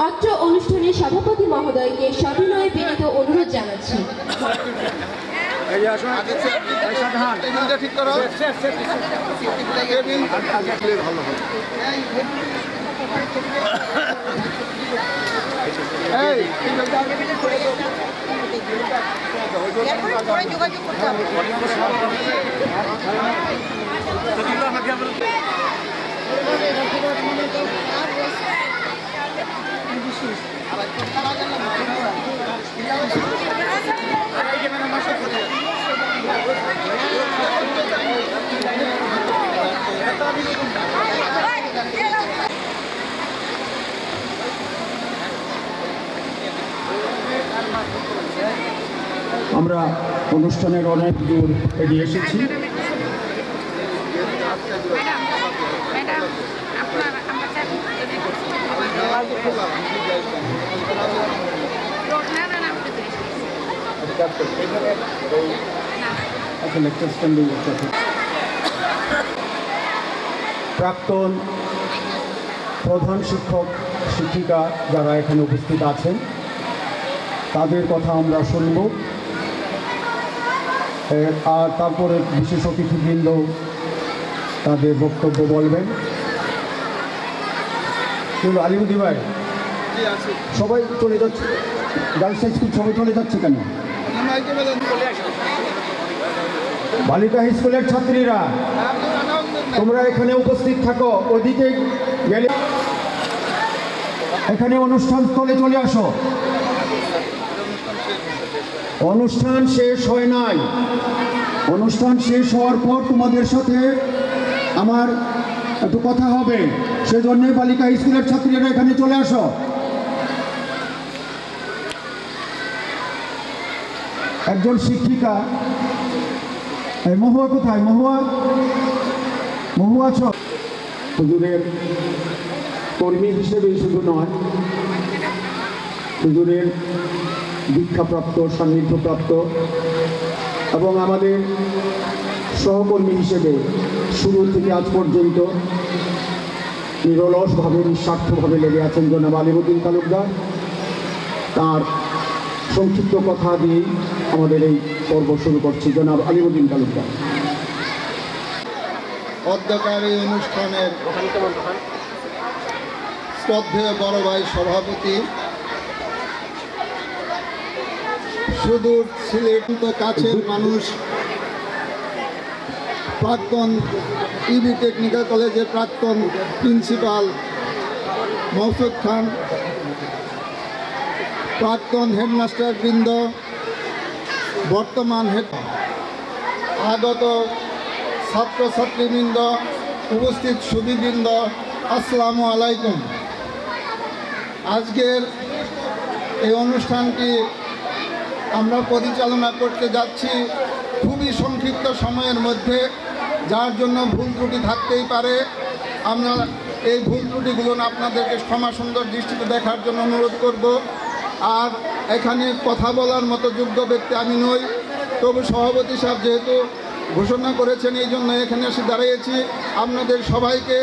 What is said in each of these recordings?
অত্র অনুষ্ঠানের সভাপতি মহোদয়কে সবিনয়ে বিনীত অনুরোধ জানাচ্ছি। ঠিক করো। যোগাযোগ করতে হবে। আমরা অনুষ্ঠানের অনেক দূর এগিয়ে এসেছি। প্রাক্তন প্রধান শিক্ষক শিক্ষিকা যারা এখানে উপস্থিত আছেন তাদের কথা আমরা শুনব, আর তারপরে বিশেষ অতিথিবৃন্দ তাদের বক্তব্য বলবেন। কিন্তু আলিমুদ্দি ভাই সবাই চলে যাচ্ছে, গার্লস হাই স্কুল সবাই চলে যাচ্ছে কেন? বালিকা হাই স্কুলের ছাত্রীরা তোমরা এখানে উপস্থিত থাকো, ওদিকে গেলে এখানে অনুষ্ঠান স্থলে চলে আসো। অনুষ্ঠান শেষ হয় নাই, অনুষ্ঠান শেষ হওয়ার পর তোমাদের সাথে আমার একটু কথা হবে, সেজন্য বালিকা স্কুলের ছাত্রীরা এখানে চলে আসো। একজন শিক্ষিকা, মহুয়া কোথায়? মহুয়া, মহুয়া আছো? হুজুরের কর্মী হিসেবে শুধু নয়, হুজুরের দীক্ষাপ্রাপ্ত, সান্নিধ্যপ্রাপ্ত এবং আমাদের সহকর্মী হিসেবে শুরু থেকে আজ পর্যন্ত নিরলসভাবে নিঃস্বার্থভাবে লেগে আছেন জনাব আলিমুদ্দিন তালুকদার। তার সংক্ষিপ্ত কথা দিয়েই আমাদের এই পর্ব শুরু করছি। জনাব আলিমুদ্দিন তালুকদার। অধ্যকার এই অনুষ্ঠানের শ্রদ্ধেয় বড় ভাই সভাপতি, সুদূর সিলেট কাছের মানুষ, প্রাক্তন ইবি টেকনিক্যাল কলেজের প্রাক্তন প্রিন্সিপাল মওসুদ খান, প্রাক্তন হেডমাস্টার বৃন্দ, বর্তমান হেড, আগত ছাত্রছাত্রীবৃন্দ, উপস্থিত সুধীবৃন্দ, আসসালামু আলাইকুম। আজকের এই অনুষ্ঠানটি আমরা পরিচালনা করতে যাচ্ছি খুবই সংক্ষিপ্ত সময়ের মধ্যে, যার জন্য ভুল ত্রুটি থাকতেই পারে। আমরা এই ভুল ত্রুটিগুলো আপনাদেরকে ক্ষমা সুন্দর দৃষ্টিতে দেখার জন্য অনুরোধ করব। আর এখানে কথা বলার মতো যোগ্য ব্যক্তি আমি নই, তবু সভাপতি সাহেব যেহেতু ঘোষণা করেছেন এই জন্য এখানে এসে দাঁড়িয়েছি। আপনাদের সবাইকে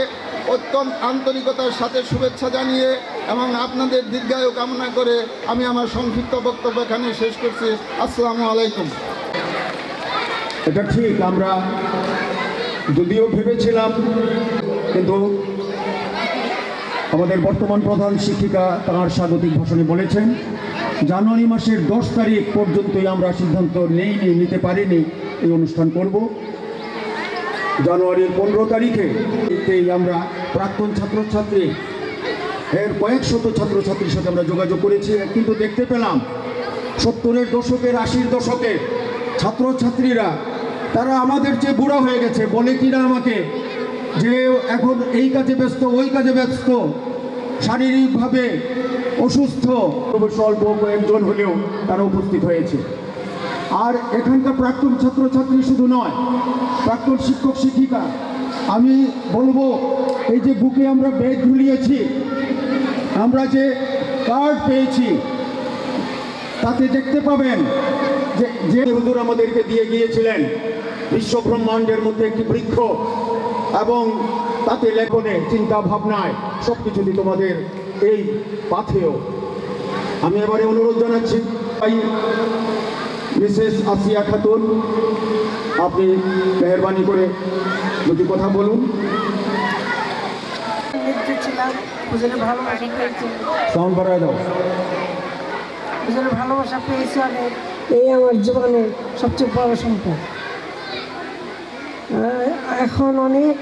অত্যন্ত আন্তরিকতার সাথে শুভেচ্ছা জানিয়ে এবং আপনাদের দীর্ঘায়ু কামনা করে আমি আমার সংক্ষিপ্ত বক্তব্য এখানে শেষ করছি। আসসালামু আলাইকুম। এটা ঠিক, আমরা যদিও ভেবেছিলাম, কিন্তু আমাদের বর্তমান প্রধান শিক্ষিকা তাঁর স্বাগতিক ভাষণে বলেছেন জানুয়ারি মাসের 10 তারিখ পর্যন্তই আমরা সিদ্ধান্ত নিতে পারিনি এই অনুষ্ঠান করব। জানুয়ারির 15 তারিখে আমরা প্রাক্তন ছাত্রছাত্রী এর কয়েক শত ছাত্রছাত্রীর সাথে আমরা যোগাযোগ করেছি, কিন্তু দেখতে পেলাম 70-এর দশকের 80-র দশকের ছাত্রছাত্রীরা তারা আমাদের চেয়ে বুড়া হয়ে গেছে। বলে কিনা আমাকে যে এখন এই কাজে ব্যস্ত, ওই কাজে ব্যস্ত, শারীরিকভাবে অসুস্থ, তবে স্বল্প কয়েকজন হলেও তারা উপস্থিত হয়েছে। আর এখানকার প্রাক্তন ছাত্রছাত্রী শুধু নয়, প্রাক্তন শিক্ষক শিক্ষিকা, আমি বলবো এই যে বুকে আমরা ব্যাগ ঝুলিয়েছি, আমরা যে কার্ড পেয়েছি, তাতে দেখতে পাবেন যে হুজুর আমাদেরকে দিয়ে গিয়েছিলেন বিশ্বব্রহ্মাণ্ডের মধ্যে একটি বৃক্ষ এবং তাতে লেখনে চিন্তা ভাবনায় সব কিছুতে তোমাদের এই পাথেও আমি এবারে অনুরোধ জানাচ্ছি মিসেস আসিয়া খাতুন, আপনি মেহরবানি করে দুটি কথা বলুন। ছিলাম হুজুরের ভালোবাসা পেয়েছি, সাউন্ড বাড়ায় দাও। হুজুরের ভালোবাসা পেয়েছি অনেক। এই আমার জীবনের সবচেয়ে বড় সম্পদ। এখন অনেক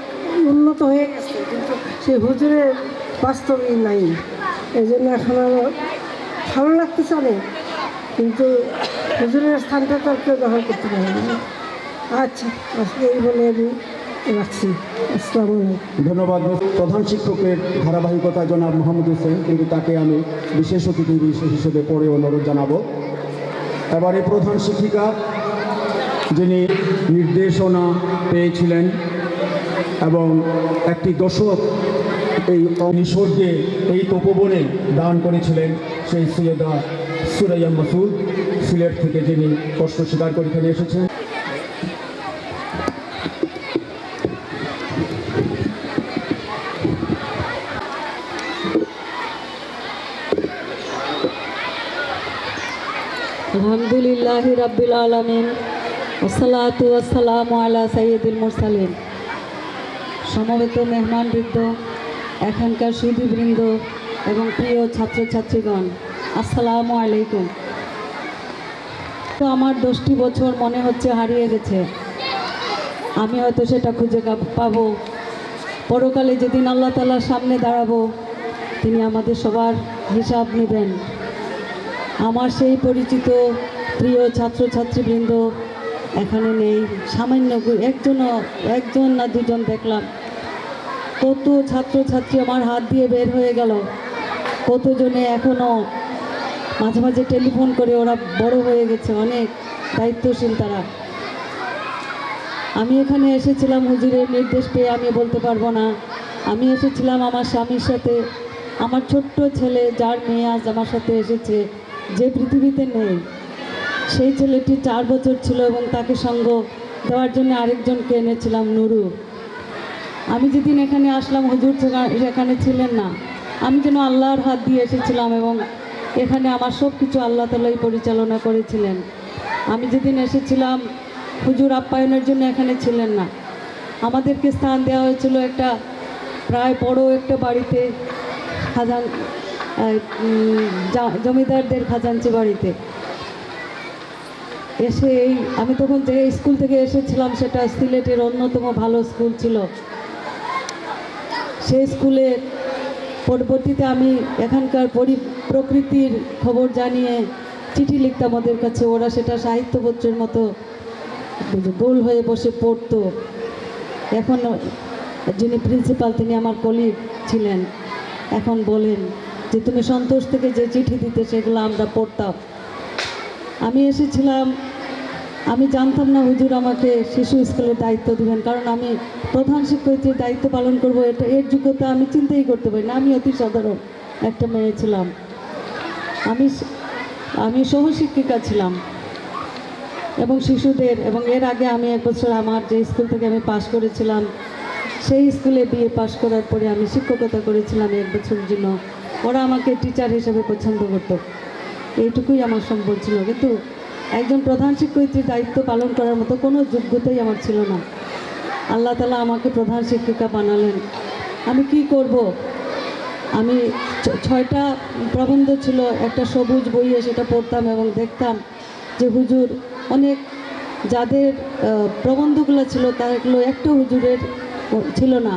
উন্নত হয়ে গেছে, কিন্তু সেই হুজুরের বাস্তবেই নাই। এই জন্য এখন আমার ভালো লাগতেছে অনেক, কিন্তু হুজুরের স্থানটা তো আর কেউ দখল করতে পারে না। আচ্ছা, আজকে এই বলে আমি রাখছি। আসসালামু আলাইকুম। ধন্যবাদ। প্রধান শিক্ষকের ধারাবাহিকতা জনাব মোহাম্মদ হোসেন, কিন্তু তাকে আমি বিশেষ অতিথি হিসেবে পরে অনুরোধ জানাবো। এবারে প্রধান শিক্ষিকা যিনি নির্দেশনা পেয়েছিলেন এবং একটি দশক এই নিসর্গে এই তপবনে দান করেছিলেন, সেই সৈয়দা সুরাইয়া মাসুদ সিলেট থেকে, যিনি কষ্ট স্বীকার করে এখানে এসেছেন। আলহামদুলিল্লাহ রাব্বিল আলামিন ওয়াসসালাতু ওয়াসসালামু আলা সাইয়্যিদিল মুরসালিন। সমবেত মেহমানবৃন্দ, এখানকার সুধীবৃন্দ এবং প্রিয় ছাত্রছাত্রীগণ, আসসালামু আলাইকুম। তো আমার 10টি বছর মনে হচ্ছে হারিয়ে গেছে। আমি হয়তো সেটা খুঁজে পাবো পরকালে, যেদিন আল্লাহ তাআলার সামনে দাঁড়াবো, তিনি আমাদের সবার হিসাব নেবেন। আমার সেই পরিচিত প্রিয় ছাত্রছাত্রীবৃন্দ এখানে নেই, সামান্য একজন না দুজন দেখলাম। কত ছাত্রছাত্রী আমার হাত দিয়ে বের হয়ে গেল, কতজনে এখনও মাঝে মাঝে টেলিফোন করে, ওরা বড় হয়ে গেছে, অনেক দায়িত্বশীল তারা। আমি এখানে এসেছিলাম হুজুরের নির্দেশ পেয়ে, আমি বলতে পারবো না। আমি এসেছিলাম আমার স্বামীর সাথে, আমার ছোট্ট ছেলে যার মেয়ে আজ আমার সাথে এসেছে, যে পৃথিবীতে নেই। সেই ছেলেটি 4 বছর ছিল এবং তাকে সঙ্গ দেওয়ার জন্য আরেকজনকে এনেছিলাম, নুরু। আমি যেদিন এখানে আসলাম হুজুর এখানে ছিলেন না। আমি যেন আল্লাহর হাত দিয়ে এসেছিলাম এবং এখানে আমার সব কিছু আল্লাহ তাআলাই পরিচালনা করেছিলেন। আমি যেদিন এসেছিলাম হুজুর আপ্যায়নের জন্য এখানে ছিলেন না। আমাদেরকে স্থান দেওয়া হয়েছিল একটা প্রায় বড় একটা বাড়িতে, জমিদারদের খাজাঞ্চি বাড়িতে। এসে আমি তখন যে স্কুল থেকে এসেছিলাম, সেটা সিলেটের অন্যতম ভালো স্কুল ছিল। সেই স্কুলে পরবর্তীতে আমি এখানকার প্রকৃতির খবর জানিয়ে চিঠি লিখতাম ওদের কাছে, ওরা সেটা সাহিত্যপত্রের মতো গোল হয়ে বসে পড়তো। এখন যিনি প্রিন্সিপাল, তিনি আমার কলিগ ছিলেন, এখন বলেন যে তুমি সন্তোষ থেকে যে চিঠি দিতে, সেগুলো আমরা পড়তাম। আমি এসেছিলাম, আমি জানতাম না হুজুর আমাকে শিশু স্কুলের দায়িত্ব দেবেন, কারণ আমি প্রধান শিক্ষয়িত্রীর দায়িত্ব পালন করব, এর যোগ্যতা আমি চিন্তাই করতে পারি না। আমি অতি সাধারণ একটা মেয়ে ছিলাম, আমি সহশিক্ষিকা ছিলাম এবং শিশুদের, এবং এর আগে আমি 1 বছর আমার যে স্কুল থেকে আমি পাশ করেছিলাম, সেই স্কুলে বিএ পাশ করার পরে আমি শিক্ষকতা করেছিলাম 1 বছরের জন্য। ওরা আমাকে টিচার হিসেবে পছন্দ করতো, এইটুকুই আমার সম্বল ছিল। কিন্তু একজন প্রধান শিক্ষয়িত্রীর দায়িত্ব পালন করার মতো কোনো যোগ্যতাই আমার ছিল না। আল্লাহ তাআলা আমাকে প্রধান শিক্ষিকা বানালেন। আমি কি করব? আমি 6টা প্রবন্ধ ছিল একটা সবুজ বইয়ে, সেটা পড়তাম এবং দেখতাম যে হুজুর অনেক, যাদের প্রবন্ধগুলো ছিল তাগুলো একটা হুজুরের ছিল না।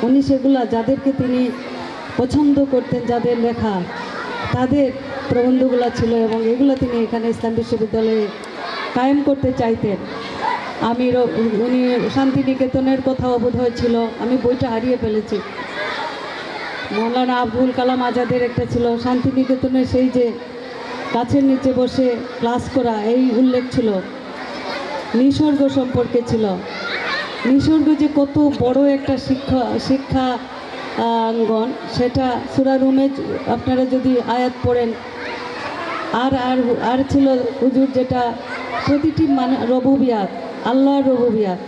উনি সেগুলা যাদেরকে তিনি পছন্দ করতেন, যাদের লেখা, তাদের প্রবন্ধগুলো ছিল এবং এগুলো তিনি এখানে ইসলাম বিশ্ববিদ্যালয়ে কায়েম করতে চাইতেন। উনি শান্তিনিকেতনের কথাও বোধহয় ছিল, আমি বইটা হারিয়ে ফেলেছি। মৌলানা আবুল কালাম আজাদের একটা ছিল, শান্তিনিকেতনে সেই যে গাছের নিচে বসে ক্লাস করা, এই উল্লেখ ছিল। নিসর্গ সম্পর্কে ছিল, নিসর্গ যে কত বড় একটা শিক্ষা অঙ্গন, সেটা সূরা রুমে আপনারা যদি আয়াত পড়েন। আর ছিল হুজুর যেটা প্রতিটি রবুবিয়াত, আল্লাহর রবুবিয়াত,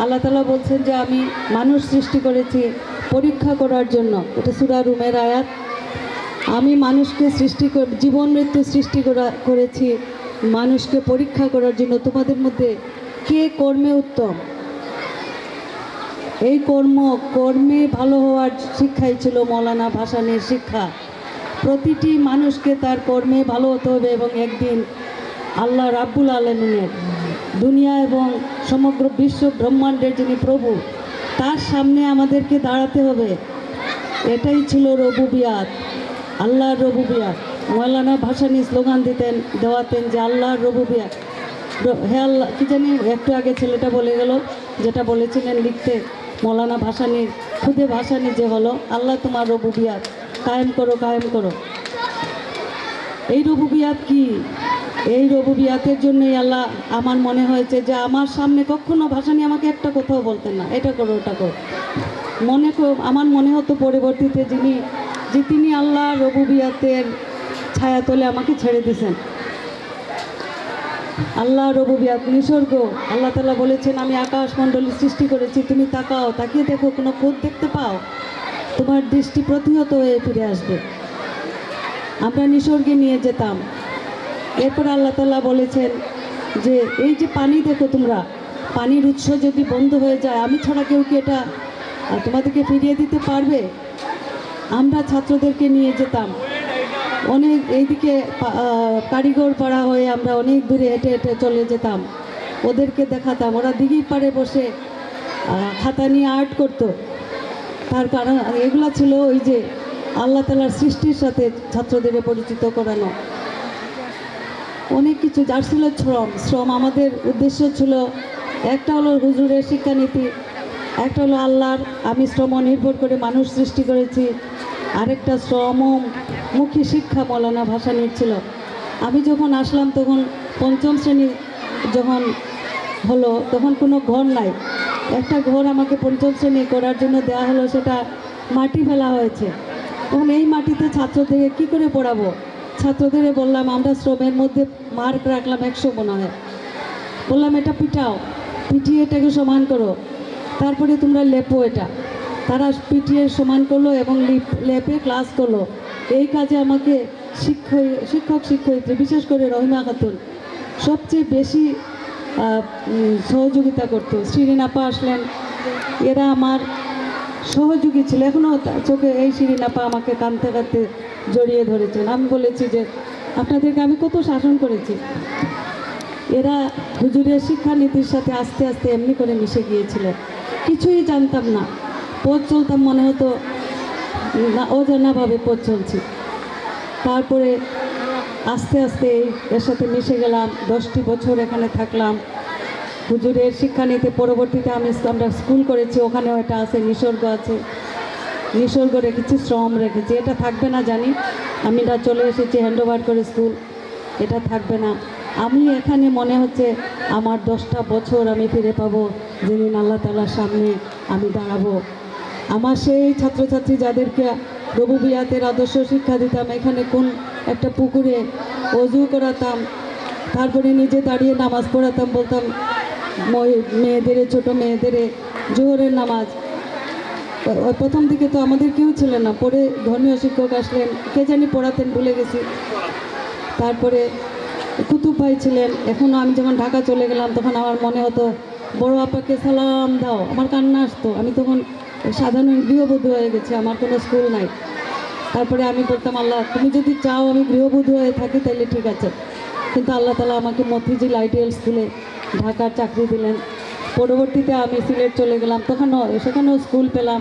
আল্লাহ তাআলা বলছেন যে আমি মানুষ সৃষ্টি করেছি পরীক্ষা করার জন্য। এটা সূরা রুমের আয়াত। আমি মানুষকে জীবন মৃত্যু সৃষ্টি করেছি মানুষকে পরীক্ষা করার জন্য, তোমাদের মধ্যে কে কর্মে উত্তম। এই কর্মে ভালো হওয়ার শিক্ষাই ছিল মৌলানা ভাসানীর শিক্ষা। প্রতিটি মানুষকে তার কর্মে ভালো হতে হবে এবং একদিন আল্লাহ রাব্বুল আলামিনের, দুনিয়া এবং সমগ্র বিশ্ব ব্রহ্মাণ্ডের যিনি প্রভু, তার সামনে আমাদেরকে দাঁড়াতে হবে। এটাই ছিল রবুবিয়াত, আল্লাহর রবুবিয়াত। মৌলানা ভাসানী স্লোগান দেওয়াতেন যে আল্লাহর রবুবিয়াত। হে আল্লাহ, কি জানি একটু আগে ছেলেটা বলে গেল, যেটা বলেছিলেন লিখতে মৌলানা ভাসানীর, খুদে ভাসানী যে হলো, আল্লাহ তোমার রবুবিয়াত কায়েম করো, কায়েম করো। এই রবুবিয়াত কি? এই রবুবিয়াতের জন্যই আল্লাহ, আমার মনে হয়েছে যে আমার সামনে কখনো ভাসানী আমাকে একটা কথাও বলতেন না, এটা করো ওটা করো। আমার মনে হতো পরবর্তীতে তিনি আল্লাহ রবুবিয়াতের ছায়াতলে আমাকে ছেড়ে দিয়েছেন। আল্লাহ রবুবিয়াত, নিসর্গ, আল্লাহ তাআলা বলেছেন আমি আকাশমণ্ডলী সৃষ্টি করেছি, তুমি তাকাও, তাকিয়ে দেখো, কোনো খুঁত দেখতে পাও, তোমার দৃষ্টি প্রতিহত হয়ে ফিরে আসবে। আমরা নিসর্গে নিয়ে যেতাম। এরপর আল্লাহ তাআলা বলেছেন যে এই যে পানি দেখো তোমরা, পানির উৎস যদি বন্ধ হয়ে যায়, আমি ছাড়া কেউ কি এটা তোমাদেরকে ফিরিয়ে দিতে পারবে? আমরা ছাত্রদেরকে নিয়ে যেতাম অনেক, এইদিকে কারিগর পাড়া হয়ে আমরা অনেক দূরে হেঁটে হেঁটে চলে যেতাম, ওদেরকে দেখাতাম। ওরা দিঘির পাড়ে বসে খাতা নিয়ে আর্ট করতো। তার কারণ এগুলো ছিল ওই যে আল্লাহ তাআলার সৃষ্টির সাথে ছাত্রদের পরিচিত করানো। অনেক কিছু, যার ছিল শ্রম। আমাদের উদ্দেশ্য ছিল, একটা হলো হুজুরের শিক্ষানীতি, একটা হলো আল্লাহর আমি শ্রম নির্ভর করে মানুষ সৃষ্টি করেছি, আরেকটা শ্রমমুখী শিক্ষা মৌলানা ভাসানীর ছিল। আমি যখন আসলাম তখন পঞ্চম শ্রেণী যখন হলো, তখন কোনো ঘর নাই। একটা ঘর আমাকে পঞ্চম শ্রেণী করার জন্য দেওয়া হলো, সেটা মাটি ফেলা হয়েছে। তখন এই মাটিতে ছাত্রদেরকে কী করে পড়াবো? ছাত্রদের বললাম, আমরা শ্রমের মধ্যে মার্ক রাখলাম 100 মনে হয়, বললাম এটা পিটাও, পিটিয়ে এটাকে সমান করো, তারপরে তোমরা লেপো এটা। তারা পিটিয়ে সমান করলো এবং লেপে ক্লাস করলো। এই কাজে আমাকে শিক্ষক শিক্ষয়িত্রী, বিশেষ করে রহিমা খাতুন সবচেয়ে বেশি সহযোগিতা করতো। শিরিন আপা আসলেন, এরা আমার সহযোগী ছিল। এখনও চোখে এই শিরিন আপা আমাকে কাঁদতে কাঁদতে জড়িয়ে ধরেছেন। আমি বলেছি যে আপনাদেরকে আমি কত শাসন করেছি। এরা হুজুরের শিক্ষানীতির সাথে আস্তে আস্তে এমনি করে মিশে গিয়েছিল। কিছুই জানতাম না, পথ চলতাম মনে হতো না, অজানাভাবে পথ চলছি। তারপরে আস্তে আস্তে এর সাথে মিশে গেলাম। 10টি বছর এখানে থাকলাম হুজুরের শিক্ষানীতি। পরবর্তীতে আমরা স্কুল করেছি, ওখানেও এটা আছে, নিসর্গ আছে, নিসর্গ রেখেছি, শ্রম রেখেছি। এটা থাকবে না জানি, আমি এটা চলে এসেছি হ্যান্ডওভার করে স্কুল, এটা থাকবে না। আমি এখানে মনে হচ্ছে আমার 10টা বছর আমি ফিরে পাবো, যেদিন আল্লাহ তাআলার সামনে আমি দাঁড়াবো। আমার সেই ছাত্রছাত্রী যাদেরকে রবুবিয়াতের আদর্শ শিক্ষা দিতাম, এখানে কোন একটা পুকুরে অজু করাতাম, তারপরে নিজে দাঁড়িয়ে নামাজ পড়াতাম, বলতাম মেয়েদের, ছোট মেয়েদের জোহরের নামাজ। প্রথম দিকে তো আমাদের কেউ ছিল না, পরে ধর্মীয় শিক্ষক আসলেন, কে জানি পড়াতেন, ভুলে গেছি। তারপরে কুতুব ভাই ছিলেন। এখনও আমি যখন ঢাকা চলে গেলাম তখন আমার মনে হতো বড় আপাকে সালাম দাও, আমার কান্না আসতো। আমি তখন সাধারণ গৃহবধূ হয়ে গেছি, আমার কোনো স্কুল নাই। তারপরে আমি বলতাম, আল্লাহ তুমি যদি চাও আমি গৃহবধূ হয়ে থাকি তাহলে ঠিক আছে, কিন্তু আল্লাহ তাআলা আমাকে মতিঝিল আইডিয়াল স্কুলে ঢাকার চাকরি দিলেন। পরবর্তীতে আমি সিলেট চলে গেলাম, সেখানেও স্কুল পেলাম।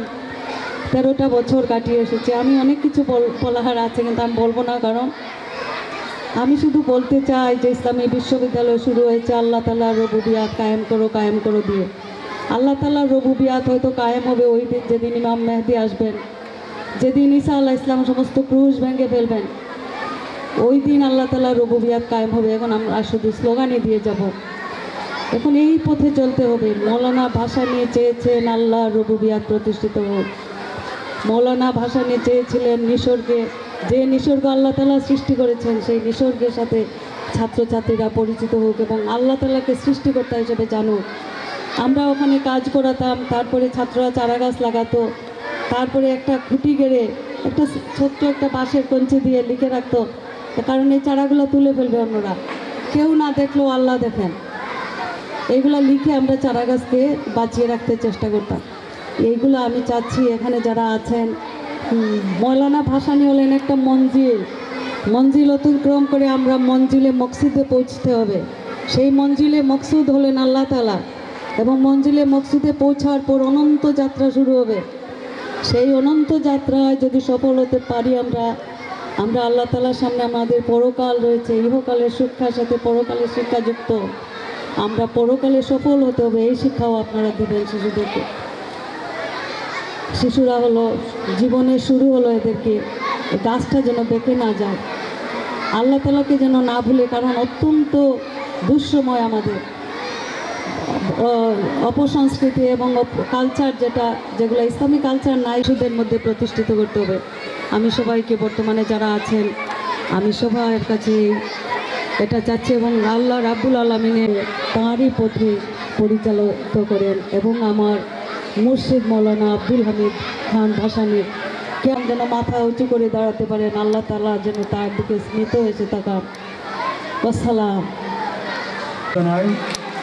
13টা বছর কাটিয়ে এসেছি। আমি অনেক কিছু বলার আছে, কিন্তু আমি বলবো না, কারণ আমি শুধু বলতে চাই যে ইসলামী বিশ্ববিদ্যালয় শুরু হয়েছে আল্লাহ তাআলার রবুবিয়াত কায়েম করো, কায়েম করো দিয়ে। আল্লাহ তাআলার রবুবিয়াত হয়তো কায়েম হবে ওই দিন যেদিন ইমাম মেহেদী আসবেন, যেদিন ঈসা আলাইহিস সালাম সমস্ত ক্রুশ ভেঙে ফেলবেন, ওই দিন আল্লাহ তাআলার রবুবিয়াত কায়েম হবে। এখন আমরা শুধু স্লোগানই দিয়ে যাব। এখন এই পথে চলতে হবে। মৌলানা ভাসানী চেয়েছেন আল্লাহর রবুবিয়াত প্রতিষ্ঠিত হোক। মৌলানা ভাসানী চেয়েছিলেন নিসর্গে, যে নিসর্গ আল্লাহ তাআলা সৃষ্টি করেছেন, সেই নিসর্গের সাথে ছাত্রছাত্রীরা পরিচিত হোক এবং আল্লাহ তাআলাকে সৃষ্টিকর্তা হিসেবে জানুক। আমরা ওখানে কাজ করাতাম, তারপরে ছাত্ররা চারা গাছ লাগাতো, তারপরে একটা খুঁটি গেড়ে একটা ছোট্ট একটা বাঁশের কঞ্চি দিয়ে লিখে রাখতো, কারণ এই চারাগুলো তুলে ফেলবে অন্যরা, কেউ না দেখলেও আল্লাহ দেখেন। এইগুলো লিখে আমরা চারা গাছকে বাঁচিয়ে রাখতে চেষ্টা করতাম। এইগুলো আমি চাচ্ছি এখানে যারা আছেন, মৌলানা ভাসানী হলেন একটা মঞ্জিল অতিক্রম করে আমরা মঞ্জিলে মকসুদে পৌঁছতে হবে। সেই মঞ্জিলে মকসুদ হলেন আল্লাহ তাআলা, এবং মঞ্জিলে মকসুদে পৌঁছার পর অনন্ত যাত্রা শুরু হবে। সেই অনন্ত যাত্রায় যদি সফল হতে পারি আমরা আল্লাহ তাআলার সামনে, আমাদের পরকাল রয়েছে, ইহকালের শিক্ষার সাথে পরকালের শিক্ষা যুক্ত, আমরা পরকালে সফল হতে হবে। এই শিক্ষাও আপনারা দেবেন শিশুদেরকে। শিশুরা হলো জীবনের শুরু, হলো এদেরকে গাছটা যেন বেঁকে না যায়, আল্লাহ তাআলাকে যেন না ভুলে, কারণ অত্যন্ত দুঃসময় আমাদের অপসংস্কৃতি এবং কালচার যেগুলো ইসলামী কালচার নাই, শিশুদের মধ্যে প্রতিষ্ঠিত করতে হবে। আমি সবাইকে বর্তমানে যারা আছেন, আমি সবার কাছে এটা চাচ্ছি, এবং আল্লাহ রাব্বুল আলামিনের তাঁরই পথে পরিচালিত করেন, এবং আমার মুর্শিদ মৌলানা আব্দুল হামিদ খান ভাসানীর কেন যেন মাথা উঁচু করে দাঁড়াতে পারেন, আল্লাহ তাআলা যেন তার দিকে স্মিত হয়েছে তাকান। আসসালাম।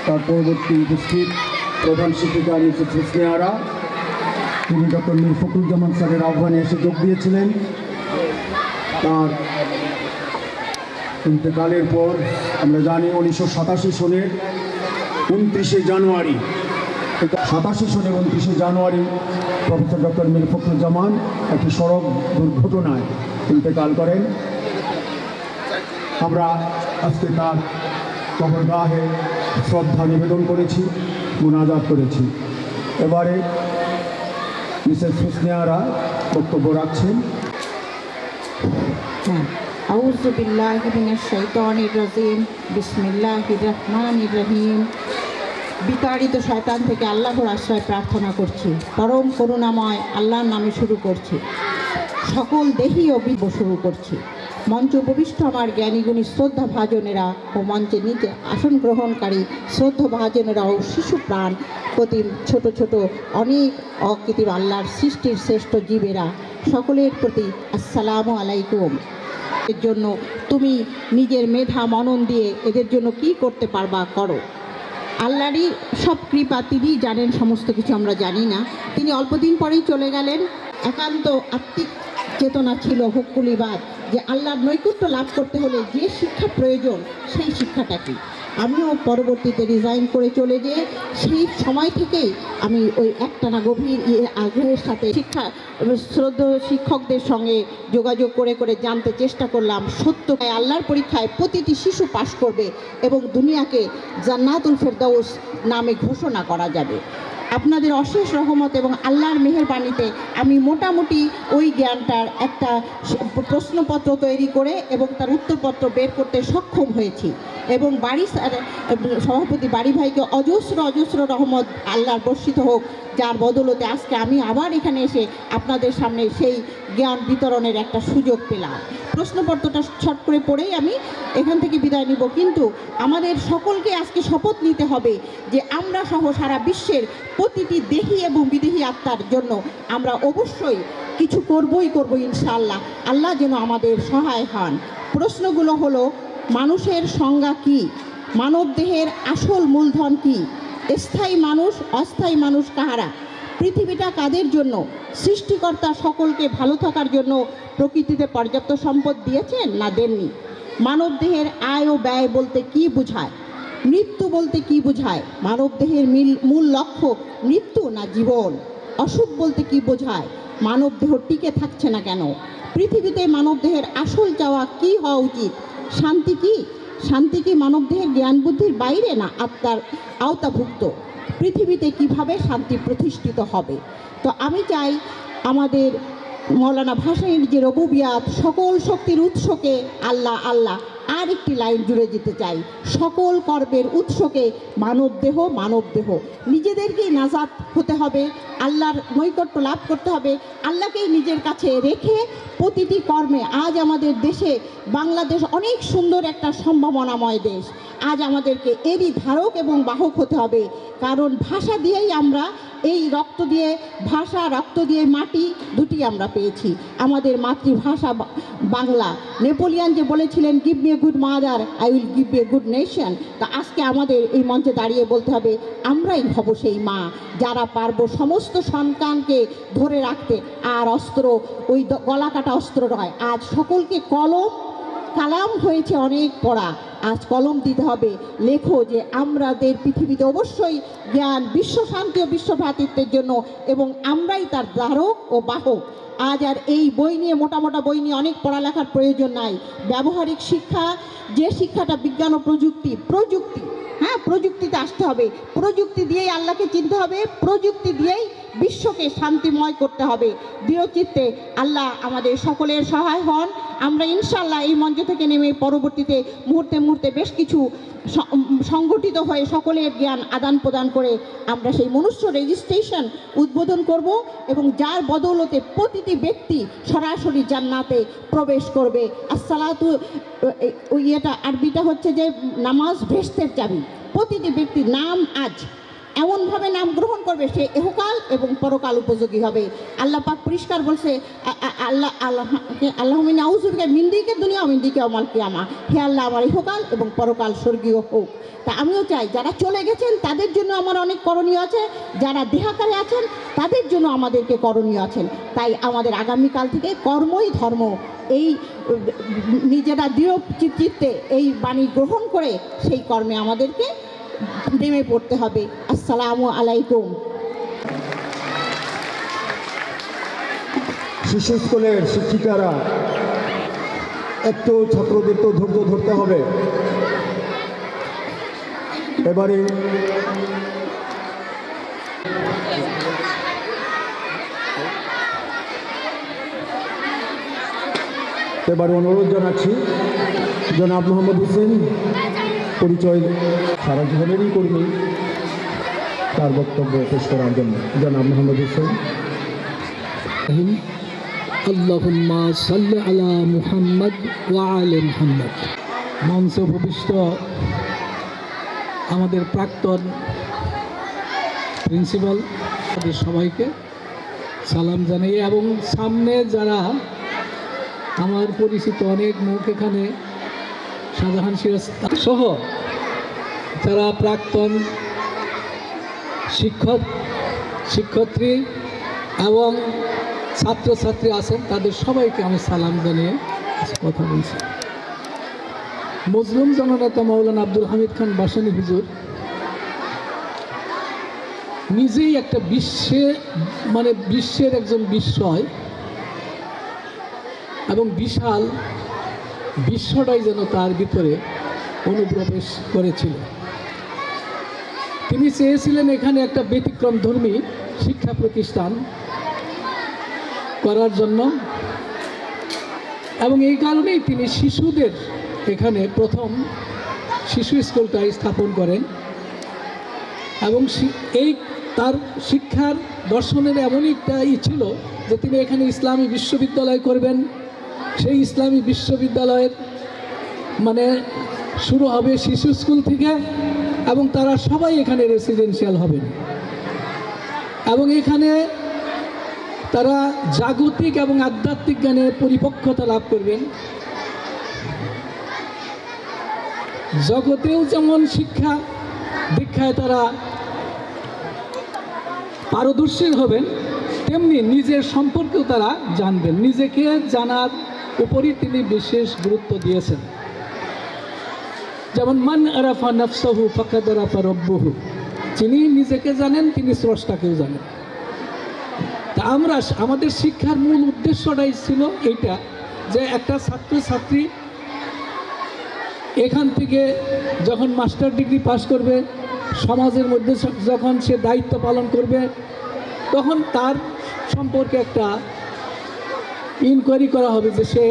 তার পরবর্তী উপস্থিত প্রধান শিক্ষিকা মিসেস হোসনে আরা, তিনি ডক্টর মীর ফখরুজ্জামান স্যারের আহ্বানে এসে যোগ দিয়েছিলেন। তার ইন্তেকালের পর আমরা জানি 1987 সনের 29শে জানুয়ারি, 87 সনের 29শে জানুয়ারি প্রফেসর ডক্টর মীর ফখরুজ্জামান একটি সড়ক দুর্ঘটনায় ইন্তেকাল করেন। আমরা আজকে তার কবরগাহে শ্রদ্ধা নিবেদন করেছি, মুনাজাত করেছি। এবারে মিসেস হোসনে আরা বক্তব্য রাখছেন। আউযু বিল্লাহি মিনাশ শাইতানির রাজিম, বিসমিল্লাহির রহমানির রহিম। বিতাড়িত শয়তান থেকে আল্লাহর আশ্রয় প্রার্থনা করছি। পরম করুণাময় আল্লাহর নামে শুরু করছি। সকল দেহি ও বিব শুরু করছি। মঞ্চ উপবিষ্ট আমার জ্ঞানীগুণী শ্রদ্ধা ভাজনেরা ও মঞ্চে নিচে আসন গ্রহণকারী শ্রদ্ধা ভাজনেরা ও শিশু প্রাণ প্রতি ছোট ছোট অনেক অকৃতিম আল্লাহর সৃষ্টির শ্রেষ্ঠ জীবেরা, সকলের প্রতি আসসালামু আলাইকুম। এর জন্য তুমি নিজের মেধা মনন দিয়ে এদের জন্য কি করতে পারবা করো। আল্লাহরই সব কৃপা, তিনিই জানেন সমস্ত কিছু, আমরা জানি না। তিনি অল্পদিন পরেই চলে গেলেন। একান্ত আত্মিক চেতনা ছিল হুকুলিবাদ, যে আল্লাহর নৈকট্য লাভ করতে হলে যে শিক্ষা প্রয়োজন সেই শিক্ষাটা কি। আমিও পরবর্তীতে রিজাইন করে চলে যেয়ে সেই সময় থেকেই আমি ওই একটানা গভীর আগ্রহের সাথে শ্রদ্ধেয় শিক্ষকদের সঙ্গে যোগাযোগ করে করে জানতে চেষ্টা করলাম সত্য আল্লাহর পরীক্ষায় প্রতিটি শিশু পাশ করবে এবং দুনিয়াকে জান্নাতুল ফেরদাউস নামে ঘোষণা করা যাবে। আপনাদের অশেষ রহমত এবং আল্লাহর মেহেরবানিতে আমি মোটামুটি ওই জ্ঞানটার একটা প্রশ্নপত্র তৈরি করে এবং তার উত্তরপত্র বের করতে সক্ষম হয়েছি। এবং বাড়ি সভাপতি বাড়ি ভাইকে অজস্র রহমত আল্লাহর বর্ষিত হোক, যার বদলতে আজকে আমি আবার এখানে এসে আপনাদের সামনে সেই জ্ঞান বিতরণের একটা সুযোগ পেলাম। প্রশ্নপত্রটা ছট করে পড়েই আমি এখান থেকে বিদায় নিব, কিন্তু আমাদের সকলকে আজকে শপথ নিতে হবে যে আমরা সহ সারা বিশ্বের প্রতিটি দেহি এবং বিদেহী আত্মার জন্য আমরা অবশ্যই কিছু করবই ইনশাআল্লাহ। আল্লাহ যেন আমাদের সহায় হন। প্রশ্নগুলো হলো: মানুষের সংজ্ঞা কী? মানবদেহের আসল মূলধন কী? স্থায়ী মানুষ, অস্থায়ী মানুষ কাহারা? পৃথিবীটা কাদের জন্য? সৃষ্টিকর্তা সকলকে ভালো থাকার জন্য প্রকৃতিতে পর্যাপ্ত সম্পদ দিয়েছেন না দেননি? মানবদেহের আয় ও ব্যয় বলতে কী বোঝায়? মৃত্যু বলতে কী বোঝায়? মানবদেহের মূল লক্ষ্য মৃত্যু না জীবন? অসুখ বলতে কী বোঝায়? মানবদেহ টিকে থাকছে না কেন? পৃথিবীতে মানবদেহের আসল চাওয়া কী হওয়া উচিত? শান্তি কি? শান্তি কি মানবদেহের জ্ঞান বুদ্ধির বাইরে না আত্মার আওতাভুক্ত? পৃথিবীতে কিভাবে শান্তি প্রতিষ্ঠিত হবে? তো আমি চাই আমাদের মৌলানা ভাসানীর যে রবুবিয়াত, সকল শক্তির উৎসকে আল্লাহ আল্লাহ, আর একটি লাইন জুড়ে যেতে চাই, সকল কর্মের উৎসকে মানব দেহ। নিজেদেরকেই নাজাত হতে হবে, আল্লাহর নৈকট্য লাভ করতে হবে, আল্লাহকেই নিজের কাছে রেখে প্রতিটি কর্মে। আজ আমাদের দেশে বাংলাদেশ অনেক সুন্দর একটা সম্ভাবনাময় দেশ। আজ আমাদেরকে এরই ধারক এবং বাহক হতে হবে, কারণ ভাষা দিয়েই আমরা এই রক্ত দিয়ে মাটি দুটি আমরা পেয়েছি। আমাদের মাতৃভাষা বাংলা। নেপোলিয়ান যে বলেছিলেন, give me a good mother, I will give me a good nation. তা আজকে আমাদের এই মঞ্চে দাঁড়িয়ে বলতে হবে, আমরাই হব সেই মা যারা পারবো সমস্ত সন্তানকে ধরে রাখতে। আর অস্ত্র ওই গলা কাটা অস্ত্র নয়, আজ সকলকে কালাম হয়েছে অনেক পড়া, আজ কলম দিতে হবে। লেখো যে আমাদের পৃথিবীতে অবশ্যই জ্ঞান, বিশ্ব শান্তি ও বিশ্ব ভ্রাতৃত্বের জন্য, এবং আমরাই তার ধারক ও বাহক। আজ আর এই বই নিয়ে মোটা বই নিয়ে অনেক পড়ালেখার প্রয়োজন নাই। ব্যবহারিক শিক্ষা, যে শিক্ষাটা বিজ্ঞান ও প্রযুক্তি, প্রযুক্তিতে আসতে হবে। প্রযুক্তি দিয়েই আল্লাহকে চিনতে হবে, প্রযুক্তি দিয়েই বিশ্বকে শান্তিময় করতে হবে। দৃঢ়চিত্তে আল্লাহ আমাদের সকলের সহায় হন। আমরা ইনশাআল্লাহ এই মঞ্চ থেকে নেমে পরবর্তীতে মুহূর্তে বেশ কিছু সংগঠিত হয়ে সকলের জ্ঞান আদান প্রদান করে আমরা সেই মনুষ্য রেজিস্ট্রেশন উদ্বোধন করব, এবং যার বদৌলতে প্রতিটি ব্যক্তি সরাসরি জান্নাতে প্রবেশ করবে। আসসালাতু, এটা আরবিটা হচ্ছে যে নামাজ ভেস্তের চাবি। প্রতিটি ব্যক্তির নাম আজ এমনভাবে নাম গ্রহণ করবে সে এহকাল এবং পরকাল উপযোগী হবে। আল্লাহ পাক পরিষ্কার বলছে, আল্লাহ আউযুবিকা মিন দিকে দুনিয়া মিন দিকে ওয়াল কিয়ামা। হে আল্লাহ, আমার ইহকাল এবং পরকাল স্বর্গীয় হোক। তা আমিও চাই যারা চলে গেছেন তাদের জন্য আমার অনেক করণীয় আছে, যারা দেহাকারে আছেন তাদের জন্য আমাদেরকে করণীয় আছেন। তাই আমাদের আগামীকাল থেকে কর্মই ধর্ম, এই নিজেরা দৃঢ় চিত্তে এই বাণী গ্রহণ করে সেই কর্মে আমাদেরকে নেমে পড়তে হবে। আসসালামু আলাইকুম। শিশু স্কুলের শিক্ষিকারা একটু ছাত্রদের তো ধৈর্য ধরতে হবে। এবারে অনুরোধ জানাচ্ছি জনাব মোহাম্মদ হোসেন, পরিচয় সারা জীবনেরই কর্মী, তার বক্তব্য পেশ করার জন্য জনাব মোহাম্মদ হোসেন। আল্লাহুম্মা সাল্লি আলা মুহাম্মদ ওয়া আলি মুহাম্মদ। মঞ্চে উপবিষ্ট আমাদের প্রাক্তন প্রিন্সিপাল, তাদের সবাইকে সালাম জানাই, এবং সামনে যারা আমার পরিচিত অনেক মুখ এখানে, শাহজাহান সিরাজ সহ যারা প্রাক্তন শিক্ষার্থী এবং ছাত্রছাত্রী আছেন, তাদের সবাইকে আমি সালাম জানিয়ে কথা বলছি। মজলুম জননেতা মাওলানা আব্দুল হামিদ খান বাসানী হুজুর নিজেই একটা বিশ্বের একজন বিস্ময়, এবং বিশাল বিশ্বটাই যেন তার ভিতরে অনুপ্রবেশ করেছিল। তিনি চেয়েছিলেন এখানে একটা ব্যতিক্রমধর্মী শিক্ষা প্রতিষ্ঠান করার জন্য, এবং এই কারণেই তিনি শিশুদের এখানে প্রথম শিশু স্কুলটা স্থাপন করেন। এবং এই তার শিক্ষার দর্শনের এমনই একটা ছিল যে তিনি এখানে ইসলামী বিশ্ববিদ্যালয় করবেন। সেই ইসলামী বিশ্ববিদ্যালয়ের শুরু হবে শিশু স্কুল থেকে, এবং তারা সবাই এখানে রেসিডেন্সিয়াল হবেন, এবং এখানে তারা জাগতিক এবং আধ্যাত্মিক জ্ঞানে পরিপক্কতা লাভ করবেন। জগতেও যেমন শিক্ষা দীক্ষায় তারা পারদর্শী হবেন, তেমনি নিজের সম্পর্কেও তারা জানবেন। নিজেকে জানার উপরই তিনি বিশেষ গুরুত্ব দিয়েছেন। যেমন মান আরাফা নাফসাহু ফাকাদ আরাফা রাব্বাহু, যিনি নিজেকে জানেন তিনি স্রষ্টাকেও জানেন। তা আমরা আমাদের শিক্ষার মূল উদ্দেশ্যটাই ছিল এইটা, যে একটা ছাত্রছাত্রী এখান থেকে যখন মাস্টার ডিগ্রি পাশ করবে, সমাজের মধ্যে যখন সে দায়িত্ব পালন করবে, তখন তার সম্পর্কে একটা ইনকোয়ারি করা হবে যে সে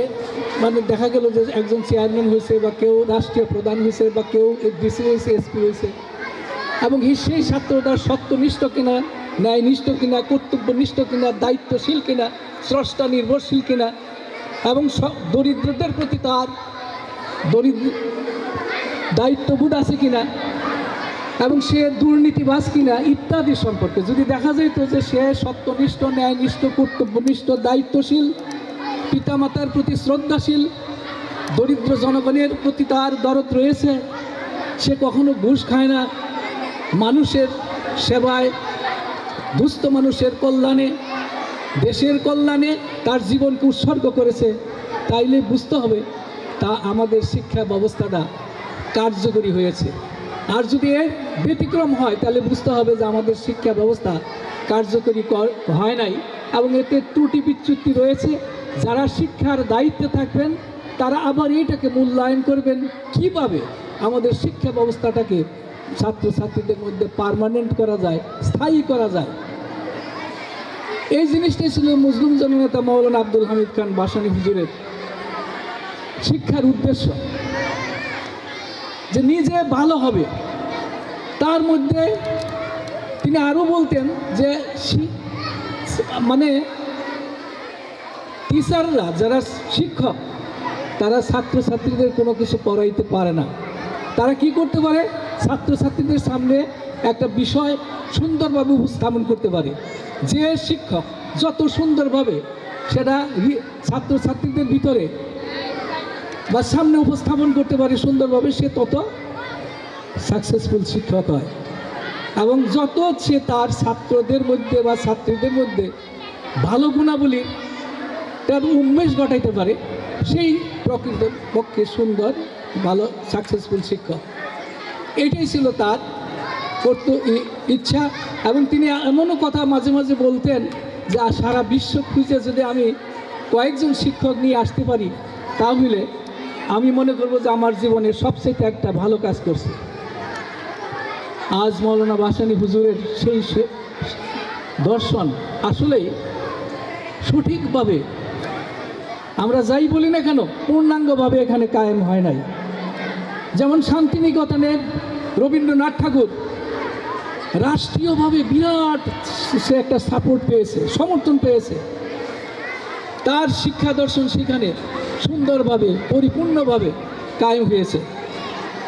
মানে দেখা গেল যে একজন চেয়ারম্যান হয়েছে বা কেউ রাষ্ট্রীয় প্রধান হয়েছে বা কেউ ডিসি হয়েছে, এসপি হয়েছে, এবং সেই ছাত্রটা সত্যনিষ্ঠ কিনা, ন্যায়নিষ্ঠ কিনা, কর্তব্যনিষ্ঠ কিনা, দায়িত্বশীল কিনা, স্রষ্টা নির্ভরশীল কিনা, এবং দরিদ্রদের প্রতি তার দায়িত্ববোধ আছে কিনা, এবং সে দুর্নীতিবাজ কিনা ইত্যাদি সম্পর্কে যদি দেখা যেত যে সে সত্যনিষ্ঠ, ন্যায়নিষ্ঠ, কর্তব্যনিষ্ঠ, দায়িত্বশীল, পিতামাতার প্রতি শ্রদ্ধাশীল, দরিদ্র জনগণের প্রতি তার দরদ রয়েছে, সে কখনো ঘুষ খায় না, মানুষের সেবায়, দুস্থ মানুষের কল্যাণে, দেশের কল্যাণে তার জীবনকে উৎসর্গ করেছে, তাইলে বুঝতে হবে তা আমাদের শিক্ষা ব্যবস্থাটা কার্যকরী হয়েছে। আর যদি এর ব্যতিক্রম হয় তাহলে বুঝতে হবে যে আমাদের শিক্ষা ব্যবস্থা কার্যকরী হয় নাই এবং এতে ত্রুটি বিচ্যুতি রয়েছে। যারা শিক্ষার দায়িত্বে থাকবেন তারা আবার এটাকে মূল্যায়ন করবেন কিভাবে আমাদের শিক্ষা ব্যবস্থাটাকে ছাত্রছাত্রীদের মধ্যে পার্মানেন্ট করা যায়, স্থায়ী করা যায়। এই জিনিসটাই ছিল মুসলিম জননেতা মৌলানা আব্দুল হামিদ খান ভাসানী হুজুরের শিক্ষার উদ্দেশ্য, যে নিজে ভালো হবে। তার মধ্যে তিনি আরও বলতেন যে মানে টিচাররা, যারা শিক্ষক, তারা ছাত্রছাত্রীদের কোনো কিছু পড়াইতে পারে না। তারা কি করতে পারে? ছাত্রছাত্রীদের সামনে একটা বিষয় সুন্দরভাবে উপস্থাপন করতে পারে। যে শিক্ষক যত সুন্দরভাবে সেটা ছাত্রছাত্রীদের ভিতরে বা সামনে উপস্থাপন করতে পারে সুন্দরভাবে, সে তত সাকসেসফুল শিক্ষক হয়। এবং যত সে তার ছাত্রদের মধ্যে বা ছাত্রীদের মধ্যে ভালো গুণাবলী তার উন্মেষ ঘটাইতে পারে, সেই প্রকৃত পক্ষে সুন্দর ভালো সাকসেসফুল শিক্ষক। এটাই ছিল তার ইচ্ছা। এবং তিনি এমনও কথা মাঝে মাঝে বলতেন যে সারা বিশ্ব খুঁজে যদি আমি কয়েকজন শিক্ষক নিয়ে আসতে পারি তাহলে আমি মনে করব যে আমার জীবনে সবচেয়ে একটা ভালো কাজ করছি। আজ মৌলানা ভাসানী হুজুরের সেই দর্শন আসলেই সঠিকভাবে, আমরা যাই বলি না কেন, পূর্ণাঙ্গভাবে এখানে কায়েম হয় নাই। যেমন শান্তিনিকেতনের রবীন্দ্রনাথ ঠাকুর রাষ্ট্রীয়ভাবে বিরাট সে একটা সাপোর্ট পেয়েছে, সমর্থন পেয়েছে। তার শিক্ষা দর্শন সেখানে সুন্দরভাবে পরিপূর্ণভাবে কায়েম হয়েছে।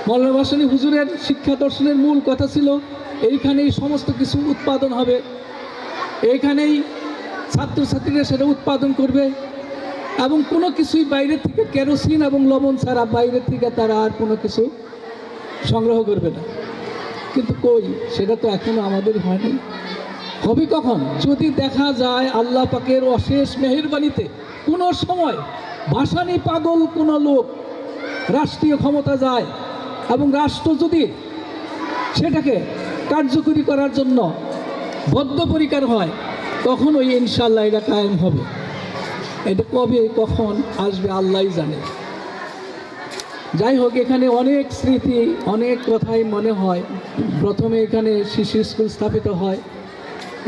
মৌলানা ভাসানী হুজুরের শিক্ষা দর্শনের মূল কথা ছিল এইখানেই সমস্ত কিছু উৎপাদন হবে, এইখানেই ছাত্রছাত্রীরা সেটা উৎপাদন করবে এবং কোনো কিছুই বাইরের থেকে, কেরোসিন এবং লবণ ছাড়া বাইরের থেকে তারা আর কোনো কিছু সংগ্রহ করবে না। কিন্তু কই, সেটা তো এখনও আমাদের হয়নি। হবে কখন? যদি দেখা যায় আল্লাহ পাকের অশেষ মেহেরবানিতে কোনো সময় ভাসানী পাগল কোনো লোক রাষ্ট্রীয় ক্ষমতা যায় এবং রাষ্ট্র যদি সেটাকে কার্যকরী করার জন্য বদ্ধপরিকর হয়, তখন ওই ইনশাআল্লাহ এটা কায়েম হবে। এটা কবে কখন আসবে আল্লাহই জানে। যাই হোক, এখানে অনেক স্মৃতি, অনেক কথাই মনে হয়। প্রথমে এখানে শিশু স্কুল স্থাপিত হয়।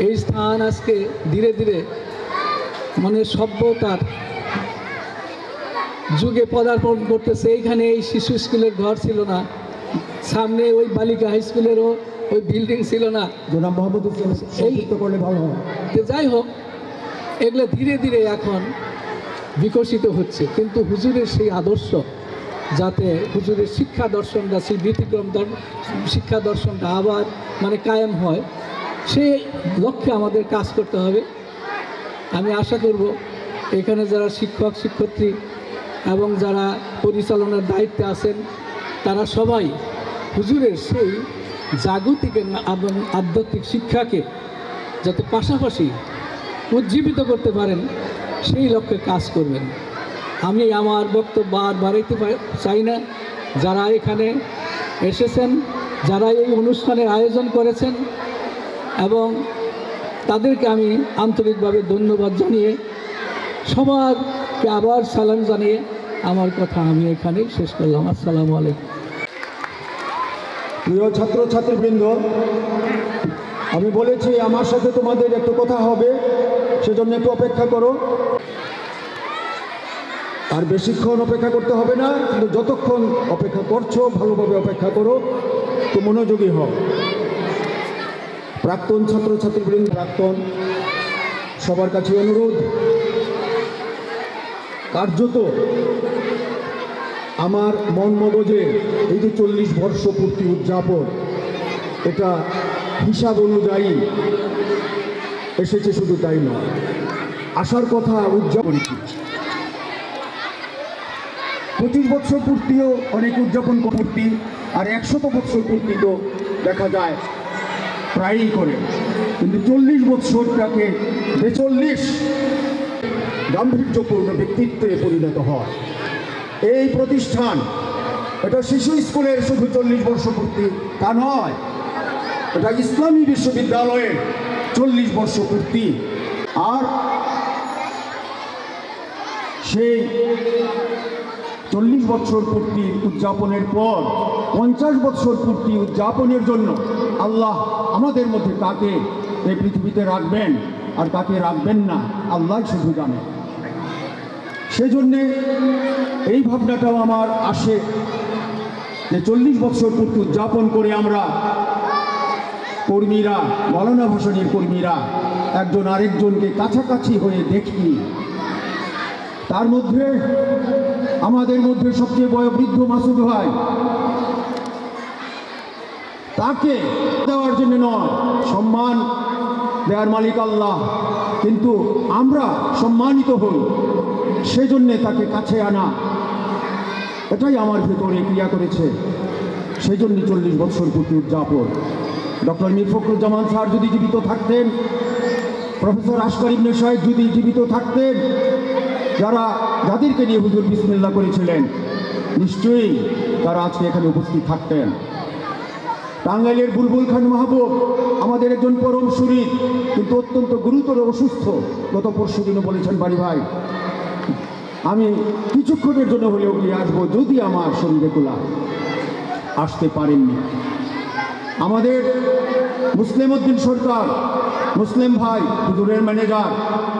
এই স্থান আজকে ধীরে ধীরে মানে সভ্যতার যুগে পদার্পণ করতেছে। এইখানে এই শিশু স্কুলের ঘর ছিল না, সামনে ওই বালিকা হাই স্কুলেরও ওই বিল্ডিং ছিল না। জনাব মোহাম্মদ এই করলে ভালো হয়। যাই হোক, এগুলো ধীরে ধীরে এখন বিকশিত হচ্ছে। কিন্তু হুজুরের সেই আদর্শ, যাতে হুজুরের শিক্ষা দর্শনটা, সেই ব্যতিক্রম শিক্ষা দর্শনটা আবার মানে কায়েম হয়, সেই লক্ষ্যে আমাদের কাজ করতে হবে। আমি আশা করব এখানে যারা শিক্ষক শিক্ষার্থী এবং যারা পরিচালনার দায়িত্বে আছেন তারা সবাই হুজুরের সেই জাগতিক এবং আধ্যাত্মিক শিক্ষাকে যাতে পাশাপাশি উজ্জীবিত করতে পারেন সেই লক্ষ্যে কাজ করবেন। আমি আমার বক্তব্য আর বাড়াইতে চাই না। যারা এখানে এসেছেন, যারা এই অনুষ্ঠানের আয়োজন করেছেন, এবং তাদেরকে আমি আন্তরিকভাবে ধন্যবাদ জানিয়ে সবাইকে আবার সালাম জানিয়ে আমার কথা আমি এখানেই শেষ করলাম। আসসালামু আলাইকুম। প্রিয় ছাত্রছাত্রীবৃন্দ, আমি বলেছি আমার সাথে তোমাদের একটু কথা হবে, সেজন্য একটু অপেক্ষা করো। আর বেশিক্ষণ অপেক্ষা করতে হবে না, কিন্তু যতক্ষণ অপেক্ষা করছো ভালোভাবে অপেক্ষা করো, তো মনোযোগী হও। প্রাক্তন ছাত্রছাত্রীবৃন্দ, প্রাক্তন সবার কাছে অনুরোধ, কার্যত আমার মন মগজে এই যে 40 বর্ষ পূর্তি উদযাপন, এটা হিসাব অনুযায়ী এসেছে, শুধু তাই নয়, আসার কথা উদযাপন করেছি। 25 বছর পূর্তিও অনেক উদযাপন পূর্তি, আর 100 বছর পূর্তি তো দেখা যায় প্রায়ই করে, কিন্তু 40 বছরটাকে 42 গাম্ভীর্যপূর্ণ ব্যক্তিত্বে পরিণত হয়। এই প্রতিষ্ঠান, এটা শিশু স্কুলের শুধু 40 বর্ষ পূর্তি তা নয়, এটা ইসলামী বিশ্ববিদ্যালয়ের 40 বর্ষ পূর্তি। আর সেই 40 বছর পূর্তি উদযাপনের পর 50 বছর পূর্তি উদযাপনের জন্য আল্লাহ আমাদের মধ্যে কাকে এই পৃথিবীতে রাখবেন আর কাকে রাখবেন না আল্লাহ শুধু জানে। সেজন্যে এই ভাবনাটাও আমার আসে যে 40 বছর পূর্তি উদযাপন করে আমরা কর্মীরা, মওলানা ভাসানীর কর্মীরা একজন আরেকজনকে কাছাকাছি হয়ে দেখি। তার মধ্যে আমাদের মধ্যে সবচেয়ে বয়োবৃদ্ধ মাসুদ ভাই, তাকে দেওয়ার জন্য নয়, সম্মান দেওয়ার মালিক আল্লাহ, কিন্তু আমরা সম্মানিত হই সেজন্যে তাকে কাছে আনা, এটাই আমার ভেতরে ক্রিয়া করেছে। সেই জন্য 40 বছর পূর্তি উদযাপন। ডক্টর মীর ফখরুজ্জামান স্যার যদি জীবিত থাকতেন, প্রফেসর আসকার ইবনে সাইদ যদি জীবিত থাকতেন, যাদেরকে নিয়ে হুজুর বিসমিল্লাহ করেছিলেন, নিশ্চয়ই তারা আজকে এখানে উপস্থিত থাকতেন। টাঙ্গাইলের বুলবুল খান মাহবুব আমাদের একজন পরম শরীর, কিন্তু অত্যন্ত গুরুতর অসুস্থ। গত পরশু দিনও বলেছেন, বাড়ি ভাই আমি কিছুক্ষণের জন্য হলেও গিয়ে আসবো, যদি আমার শরীরে তোলা, আসতে পারেননি। আমাদের মুসলিম উদ্দিন সরকার, মুসলিম ভাই, হুজুরের ম্যানেজার,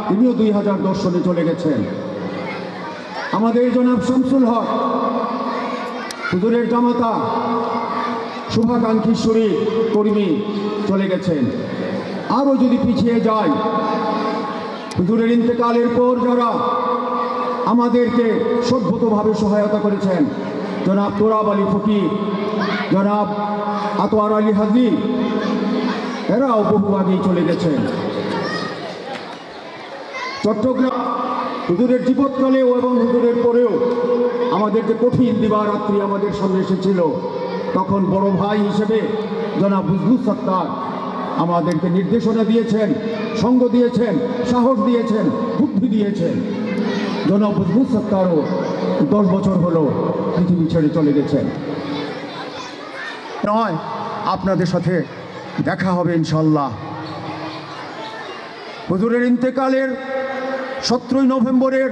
তিনিও 2010 সনে চলে গেছেন। আমাদের জনাব শামসুল হক, হুজুরের জামাতা, শুভাকাঙ্ক্ষী শরীর কর্মী, চলে গেছেন। আরও যদি পিছিয়ে যায়, হুজুরের ইন্তেকালের পর যারা আমাদেরকে সভ্যতভাবে সহায়তা করেছেন, জনাব তোরাব আলী ফকির, জনাব আতোয়ার আলী হাজি, এরাও বহু আগেই চলে গেছেন। চট্টগ্রাম হুজুরের জীবৎকালেও এবং হুজুরের পরেও আমাদের যে কঠিন দিবারাত্রি আমাদের সামনে এসেছিল, তখন বড় ভাই হিসেবে জনাব বুজলু সত্তার আমাদেরকে নির্দেশনা দিয়েছেন, সঙ্গ দিয়েছেন, সাহস দিয়েছেন, বুদ্ধি দিয়েছেন। জনাব বুজলু সত্তারও 10 বছর হলো পৃথিবী ছেড়ে চলে গেছেন। নয়, আপনাদের সাথে দেখা হবে ইনশাল্লাহ। হুজুরের ইন্তেকালের 17 নভেম্বরের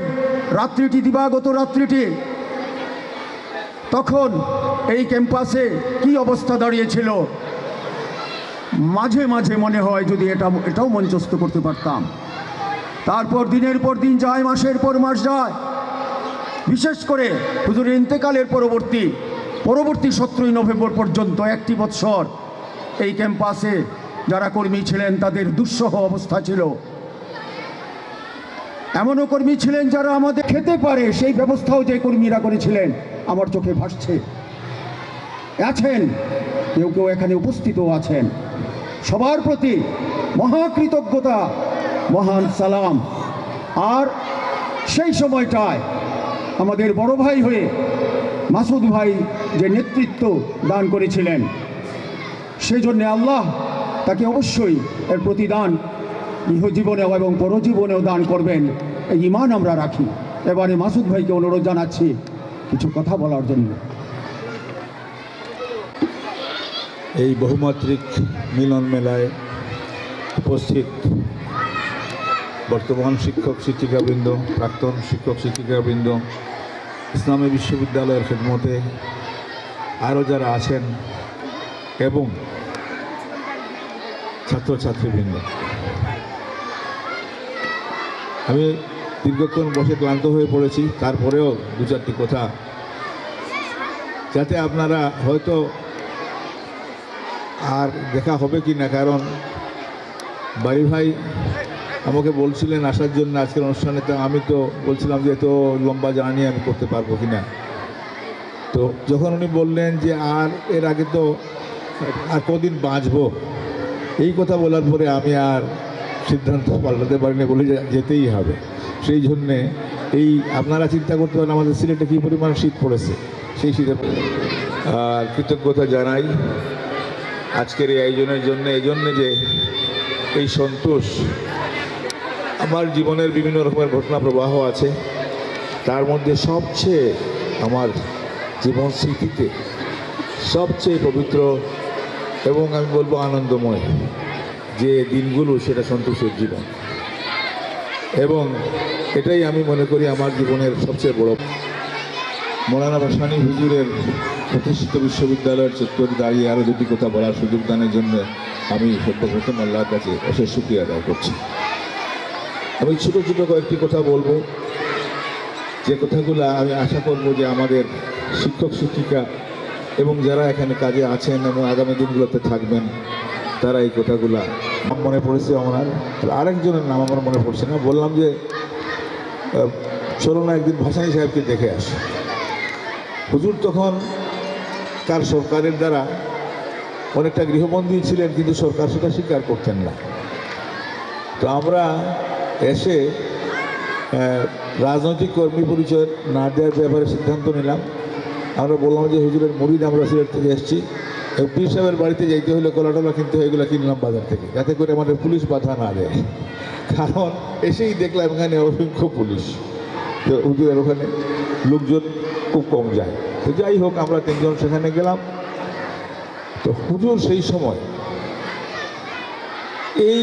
রাত্রিটি, দিবাগত রাত্রিটি, তখন এই ক্যাম্পাসে কি অবস্থা দাঁড়িয়েছিল, মাঝে মাঝে মনে হয় যদি এটাও মঞ্চস্থ করতে পারতাম। তারপর দিনের পর দিন যায়, মাসের পর মাস যায়। বিশেষ করে হুজুরের ইন্তেকালের পরবর্তী 17 নভেম্বর পর্যন্ত 1 বৎসর এই ক্যাম্পাসে যারা কর্মী ছিলেন তাদের দুঃসহ অবস্থা ছিল। এমনও কর্মী ছিলেন যারা আমাদের খেতে পারে সেই ব্যবস্থাও যে কর্মীরা করেছিলেন আমার চোখে ভাসছে। আছেন কেউ কেউ এখানে উপস্থিতও আছেন। সবার প্রতি মহাকৃতজ্ঞতা, মহান সালাম। আর সেই সময়টায় আমাদের বড় ভাই হয়ে মাসুদ ভাই যে নেতৃত্ব দান করেছিলেন, সেজন্যে আল্লাহ তাকে অবশ্যই এর প্রতিদান ইহজীবনেও এবং পরজীবনেও দান করবেন, এই ঈমান আমরা রাখি। এবারে মাসুদ ভাইকে অনুরোধ জানাচ্ছি কিছু কথা বলার জন্য। এই বহুমাত্রিক মিলন মেলায় উপস্থিত বর্তমান শিক্ষক শিক্ষিকাবৃন্দ, প্রাক্তন শিক্ষক শিক্ষিকাবৃন্দ, ইসলামী বিশ্ববিদ্যালয়ের খেদমতে আরও যারা আছেন এবং ছাত্রছাত্রীবৃন্দ, আমি দীর্ঘক্ষণ বসে ক্লান্ত হয়ে পড়েছি, তারপরেও দু চারটি কথা যাতে আপনারা হয়তো আর দেখা হবে কি না, কারণ বাড়ি ভাই আমাকে বলছিলেন আসার জন্য আজকের অনুষ্ঠানে, তো আমি তো বলছিলাম যে এত লম্বা জার্নি আমি করতে পারবো কি না। তো যখন উনি বললেন যে আর এর আগে তো আর কদিন বাঁচবো, এই কথা বলার পরে আমি আর সিদ্ধান্ত পাল্টাতে পারিনি, বলে যেতেই হবে। সেই জন্যে এই আপনারা চিন্তা করতে পারেন আমাদের সিলেটে কী পরিমাণ শীত পড়েছে, সেই শীতে আর কৃতজ্ঞতা জানাই আজকের এই আয়োজনের জন্য, এই জন্যে যে এই সন্তোষ আমার জীবনের বিভিন্ন রকমের ঘটনা প্রবাহ আছে, তার মধ্যে সবচেয়ে আমার জীবন স্মৃতিতে সবচেয়ে পবিত্র এবং আমি বলবো আনন্দময় যে দিনগুলো, সেটা সন্তোষের জীবন। এবং এটাই আমি মনে করি আমার জীবনের সবচেয়ে বড়। মৌলানা ভাসানী হুজুরের প্রতিষ্ঠিত বিশ্ববিদ্যালয়ের চত্বরে দাঁড়িয়ে আরও দুটি কথা বলার সুযোগ দানের জন্য আমি সর্বপ্রথম আল্লাহর কাছে অশেষ শুকরিয়া আদায় করছি। আমি ছোটো ছোটো কয়েকটি কথা বলবো, যে কথাগুলো আমি আশা করব যে আমাদের শিক্ষক শিক্ষিকা এবং যারা এখানে কাজে আছেন এবং আগামী দিনগুলোতে থাকবেন, তারা এই কথাগুলো মনে পড়েছে আমার। আরেকজনের নাম আমার মনে পড়ছে না, বললাম যে চলো না একদিন ভাসানী সাহেবকে দেখে আসি। হুজুর তখন তার সরকারের দ্বারা অনেকটা গৃহবন্দী ছিলেন, কিন্তু সরকার সেটা স্বীকার করতেন না। তো আমরা এসে রাজনৈতিক কর্মী পরিচয় না দেওয়ার ব্যাপারে সিদ্ধান্ত নিলাম। আমরা বললাম যে হুজুরের মুরিদ, আমরা সিলেট থেকে এসেছি, পীর সাহেবের বাড়িতে যাইতে হলে কলাটলা কিনতে হয়, এগুলো কিনলাম বাজার থেকে, যাতে করে আমাদের পুলিশ বাধা না দেয়। কারণ এসেই দেখলাম এখানে অসংখ্য পুলিশ, তো হুজুরের ওখানে লোকজন খুব কম যায়। তো যাই হোক, আমরা তিনজন সেখানে গেলাম। তো হুজুর সেই সময় এই